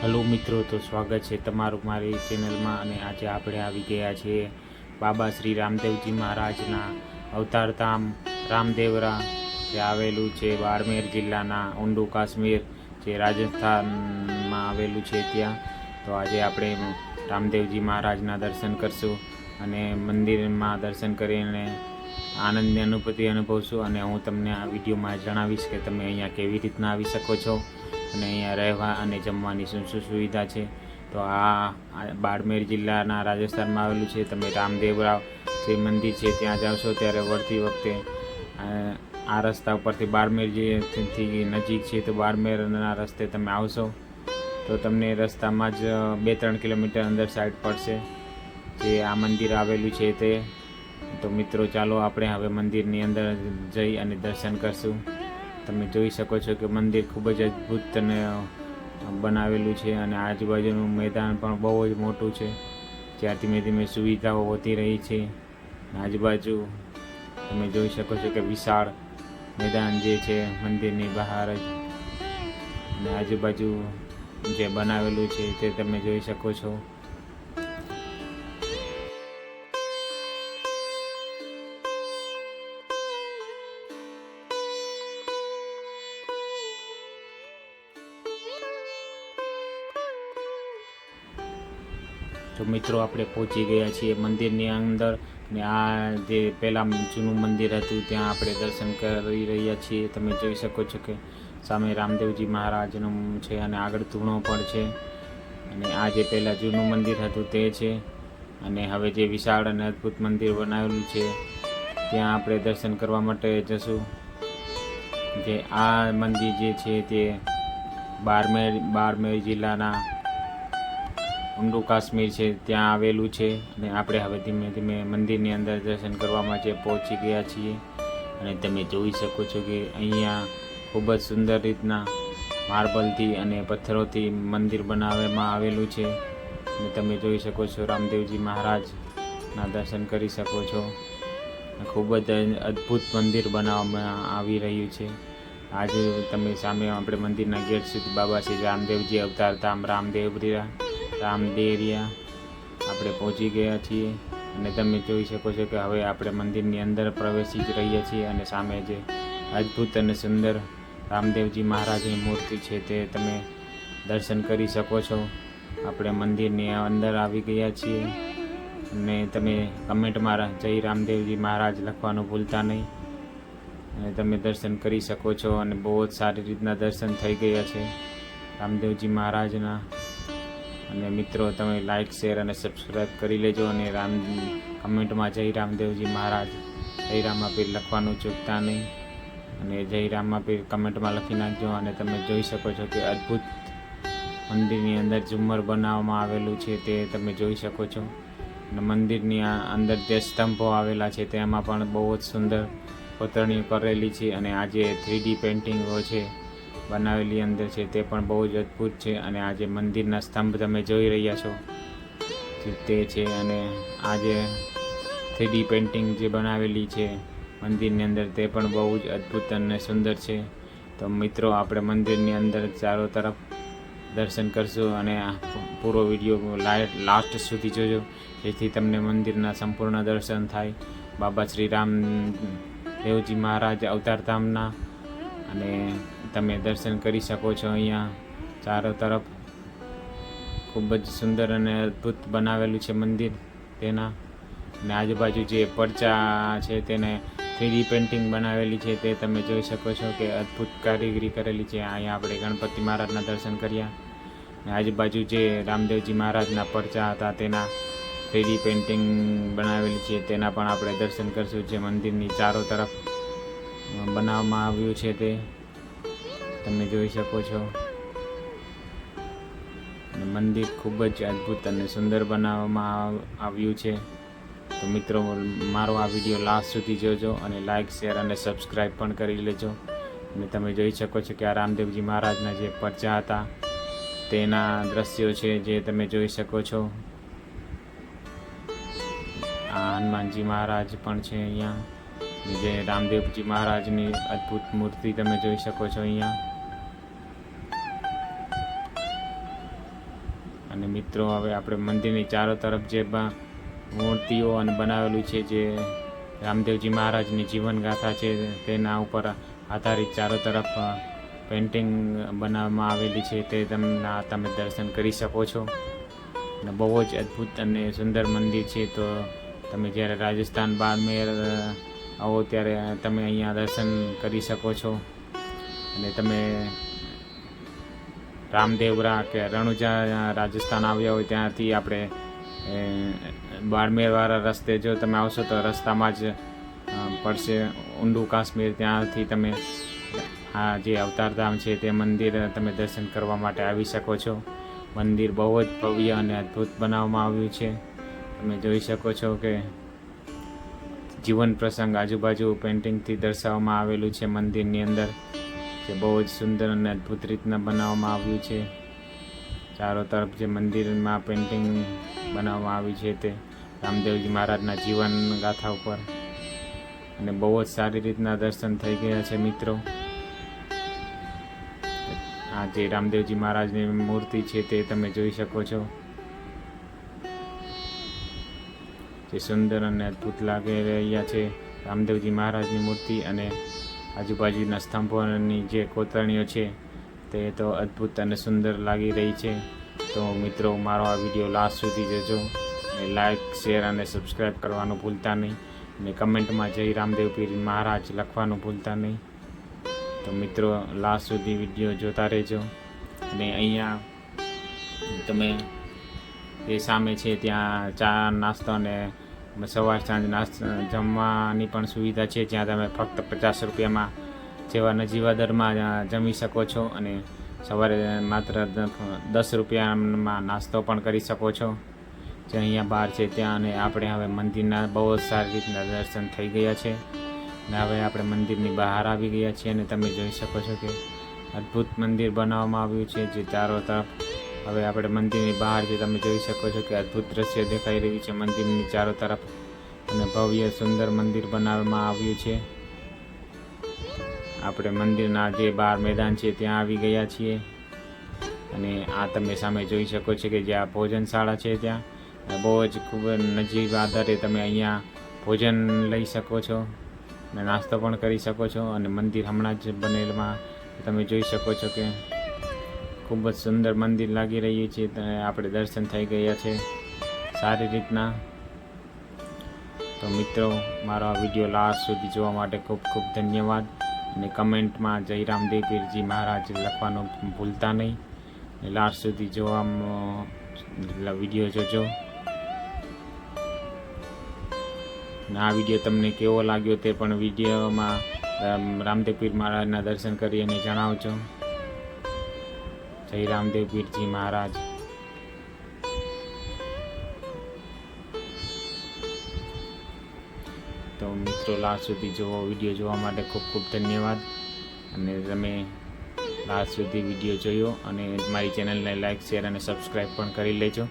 Hello મિત્રો, તો સ્વાગત છે તમારું મારી ચેનલમાં. અને આજે આપણે આવી ગયા છીએ બાબા શ્રી રામદેવજી મહારાજના અવતારધામ રામદેવરા, જે આવેલું છે બાડમેર જિલ્લાના ઊંડુ કાશ્મીર, જે રાજસ્થાનમાં આવેલું છે ત્યાં. તો આજે આપણે રામદેવજી મહારાજના દર્શન કરશું અને મંદિરમાં દર્શન કરીને આનંદની અનુભૂતિ અનુભવશું. અને હું તમને આ વિડીયોમાં જણાવીશ કે તમે અહીંયા કેવી રીતના આવી શકો છો અને અહીંયા રહેવા અને જમવાની શું શું સુવિધા છે. તો આ બાડમેર જિલ્લાના રાજસ્થાનમાં આવેલું છે. તમે રામદેવરા જે મંદિર છે ત્યાં જાવશો ત્યારે વળતી વખતે આ રસ્તા ઉપરથી બાડમેર જેથી નજીક છે, તો બાડમેરના રસ્તે તમે આવશો તો તમને રસ્તામાં જ 2-3 કિલોમીટર અંદર સાઈડ પડશે જે આ મંદિર આવેલું છે તે. તો મિત્રો, ચાલો આપણે હવે મંદિરની અંદર જઈ અને દર્શન કરશું. તમે જોઈ શકો છો કે મંદિર ખૂબ જ અદ્ભુત અને બનાવેલું છે અને આજુબાજુનું મેદાન પણ બહુ જ મોટું છે, જ્યાં ધીમે ધીમે સુવિધાઓ વધી રહી છે. આજુબાજુ તમે જોઈ શકો છો કે વિશાળ મેદાન જે છે મંદિરની બહાર જ, અને આજુબાજુ જે બનાવેલું છે તે તમે જોઈ શકો છો. તો મિત્રો, આપણે પહોંચી ગયા છીએ મંદિરની અંદર. ને આ જે પહેલાં જૂનું મંદિર હતું ત્યાં આપણે દર્શન કરી રહ્યા છીએ. તમે જોઈ શકો છો કે સામે રામદેવજી મહારાજનું છે અને આગળ ધૂણો પણ છે. અને આ જે પહેલાં જૂનું મંદિર હતું તે છે. અને હવે જે વિશાળ અને અદ્ભુત મંદિર બનાવેલું છે ત્યાં આપણે દર્શન કરવા માટે જશું. જે આ મંદિર જે છે તે બાડમેર જિલ્લાના ઊંડુ કાશ્મીર છે ત્યાં આવેલું છે. અને આપણે હવે ધીમે ધીમે મંદિરની અંદર દર્શન કરવા માટે પહોંચી ગયા છીએ. અને તમે જોઈ શકો છો કે અહીંયા ખૂબ જ સુંદર રીતના માર્બલથી અને પથ્થરોથી મંદિર બનાવવામાં આવેલું છે. અને તમે જોઈ શકો છો રામદેવજી મહારાજના દર્શન કરી શકો છો. ખૂબ જ અદ્ભુત મંદિર બનાવવામાં આવી રહ્યું છે. આજે તમે સામે આપણે મંદિરના ગેટ સુધી બાબા શ્રી રામદેવજી અવતારધામ રામદેરિયા આપણે પહોંચી ગયા છીએ. અને તમે જોઈ શકો છો કે હવે આપણે મંદિરની અંદર પ્રવેશી જ રહ્યા છીએ. અને સામે જે અદ્ભુત અને સુંદર રામદેવજી મહારાજની મૂર્તિ છે તે તમે દર્શન કરી શકો છો. આપણે મંદિરની અંદર આવી ગયા છીએ. અને તમે કમેન્ટમાં જય રામદેવજી મહારાજ લખવાનું ભૂલતા નહીં. અને તમે દર્શન કરી શકો છો. અને બહુ જ સારી રીતના દર્શન થઈ ગયા છે રામદેવજી મહારાજના. અને મિત્રો, તમે લાઈક, શેર અને સબસ્ક્રાઈબ કરી લેજો. અને કમેન્ટમાં જય રામદેવજી મહારાજ, જય રામાપીર લખવાનું ચૂકતા નહીં. અને જય રામાપીર કમેન્ટમાં લખી નાખજો. અને તમે જોઈ શકો છો કે અદ્ભુત મંદિરની અંદર ઝુમ્મર બનાવવામાં આવેલું છે તે તમે જોઈ શકો છો. અને મંદિરની અંદર જે સ્તંભો આવેલા છે તેમાં પણ બહુ જ સુંદર કોતરણીઓ કરેલી છે. અને આ જે 3D પેઇન્ટિંગો છે બનાવેલી અંદર છે તે પણ બહુ જ અદ્ભુત છે. અને આ જે મંદિરના સ્તંભ તમે જોઈ રહ્યા છો તે છે. અને આ જે 3D પેઇન્ટિંગ જે બનાવેલી છે મંદિરની અંદર તે પણ બહુ જ અદ્ભુત અને સુંદર છે. તો મિત્રો, આપણે મંદિરની અંદર ચારો તરફ દર્શન કરશું. અને આ પૂરો વિડીયો લાસ્ટ સુધી જોજો, જેથી તમને મંદિરના સંપૂર્ણ દર્શન થાય બાબા શ્રી રામદેવજી મહારાજ અવતારધામના. અને તમે દર્શન કરી શકો છો. અહીંયા ચારો તરફ ખૂબ જ સુંદર અને અદ્ભુત બનાવેલું છે મંદિર તેના. અને આજુબાજુ જે પડચા છે તેને 3D પેઇન્ટિંગ બનાવેલી છે તે તમે જોઈ શકો છો કે અદ્ભુત કારીગરી કરેલી છે. અહીંયા આપણે ગણપતિ મહારાજના દર્શન કર્યા. અને આજુબાજુ જે રામદેવજી મહારાજના પડચા હતા તેના 3D પેઇન્ટિંગ બનાવેલી છે તેના પણ આપણે દર્શન કરીશું. જે મંદિરની ચારો તરફ બનાવવામાં આવ્યું છે તે તમે જોઈ શકો છો. અને મંદિર ખૂબ જ અદ્ભુત અને સુંદર બનાવવામાં આવ્યું છે. તો મિત્રો, મારો આ વિડીયો લાસ્ટ સુધી જોજો. અને લાઈક, શેર અને સબસ્ક્રાઈબ પણ કરી લેજો. અને તમે જોઈ શકો છો કે આ રામદેવજી મહારાજના જે પડચા હતા તેના દ્રશ્યો છે જે તમે જોઈ શકો છો. આ હનુમાનજી મહારાજ પણ છે અહીંયા. જે રામદેવજી મહારાજની અદ્ભુત મૂર્તિ તમે જોઈ શકો છો અહીંયા. અને મિત્રો હવે આપણે મંદિરની ચારો તરફ જે મૂર્તિઓ અને બનાવેલું છે, જે રામદેવજી મહારાજની જીવનગાથા છે તેના ઉપર આધારિત ચારો તરફ પેઇન્ટિંગ બનાવવામાં આવેલી છે, તે તમે દર્શન કરી શકો છો. અને બહુ જ અદ્ભુત અને સુંદર મંદિર છે. તો તમે જ્યારે રાજસ્થાન બારમેર આવો ત્યારે તમે અહીંયા દર્શન કરી શકો છો. અને તમે રામદેવરા કે રણુજા રાજસ્થાન આવ્યા હોય ત્યાંથી આપણે બારમેરવાળા રસ્તે જો તમે આવશો તો રસ્તામાં જ પડશે ઊંડું કાશ્મીર. ત્યાંથી તમે આ જે અવતારધામ છે તે મંદિર તમે દર્શન કરવા માટે આવી શકો છો. મંદિર બહુ જ ભવ્ય અને અદ્ભુત બનાવવામાં આવ્યું છે. તમે જોઈ શકો છો કે જીવન પ્રસંગ આજુબાજુ પેઇન્ટિંગથી દર્શાવવામાં આવેલું છે મંદિરની અંદર, જે બહુ જ સુંદર અને અદ્ભુત રીતના બનાવવામાં આવ્યું છે. ચારો તરફ જે મંદિરમાં પેઇન્ટિંગ બનાવવામાં આવી છે તે રામદેવજી મહારાજના જીવન ગાથા ઉપર, અને બહુ જ સારી રીતના દર્શન થઈ ગયા છે મિત્રો. આ જે રામદેવજી મહારાજની મૂર્તિ છે તે તમે જોઈ શકો છો, જે સુંદર અને અદ્ભુત લાગી રહ્યા છે રામદેવજી મહારાજની મૂર્તિ. અને આજુબાજુના સ્તંભોની જે કોતરણીઓ છે તે તો અદ્ભુત અને સુંદર લાગી રહી છે. તો મિત્રો મારો આ વિડીયો લાસ્ટ સુધી જોજો, અને લાઈક, શેર અને સબસ્ક્રાઈબ કરવાનું ભૂલતા નહીં, અને કમેન્ટમાં જય રામદેવ પીર મહારાજ લખવાનું ભૂલતા નહીં. તો મિત્રો લાસ્ટ સુધી વિડીયો જોતા રહેજો. અને અહીંયા તમે એ સામે છે ત્યાં ચા નાસ્તો અને સવાર સાંજ જમવાની પણ સુવિધા છે, જ્યાં તમે ફક્ત 50 રૂપિયામાં જેવા નજીવા દરમાં જમી શકો છો. અને સવારે માત્ર 10 રૂપિયામાં નાસ્તો પણ કરી શકો છો, જે અહીંયા બહાર છે ત્યાં. અને આપણે હવે મંદિરના બહુ જ સારી રીતના દર્શન થઈ ગયા છે, અને હવે આપણે મંદિરની બહાર આવી ગયા છીએ. અને તમે જોઈ શકો છો કે અદ્ભુત મંદિર બનાવવામાં આવ્યું છે, જે ચારો તરફ. હવે આપણે મંદિરની બહાર જે તમે જોઈ શકો છો કે અદ્ભુત દ્રશ્ય દેખાઈ રહ્યું છે મંદિરની ચારો તરફ, અને ભવ્ય સુંદર મંદિર બનાવવામાં આવ્યું છે. આપણે મંદિરના જે બહાર મેદાન છે ત્યાં આવી ગયા છીએ. અને આ તમે સામે જોઈ શકો છો કે જ્યાં ભોજનશાળા છે ત્યાં બહુ જ ખૂબ નજીક આધારે તમે અહીંયા ભોજન લઈ શકો છો અને નાસ્તો પણ કરી શકો છો. અને મંદિર હમણાં જ બનેલમાં તમે જોઈ શકો છો કે ખૂબ જ સુંદર મંદિર લાગી રહ્યું છે. આપણે દર્શન થઈ ગયા છે સારી રીતના. તો મિત્રો મારો આ વિડીયો લાસ્ટ સુધી જોવા માટે ખૂબ ખૂબ ધન્યવાદ. અને કમેન્ટમાં જય રામદેવ પીરજી મહારાજ લખવાનું ભૂલતા નહીં. લાસ્ટ સુધી જોવા વિડીયો જોજો. અને આ વિડીયો તમને કેવો લાગ્યો તે પણ વિડીયોમાં રામદેવ પીર મહારાજના દર્શન કરી અને જણાવજો. જય રામદેવ પીરજી મહારાજ. તો મિત્રો લાસ્ટ સુધી વિડીયો જોવા માટે ખૂબ ખૂબ ધન્યવાદ. અને તમે લાસ્ટ સુધી વિડીયો જોયો અને મારી ચેનલને લાઈક, શેર અને સબસ્ક્રાઈબ પણ કરી લેજો.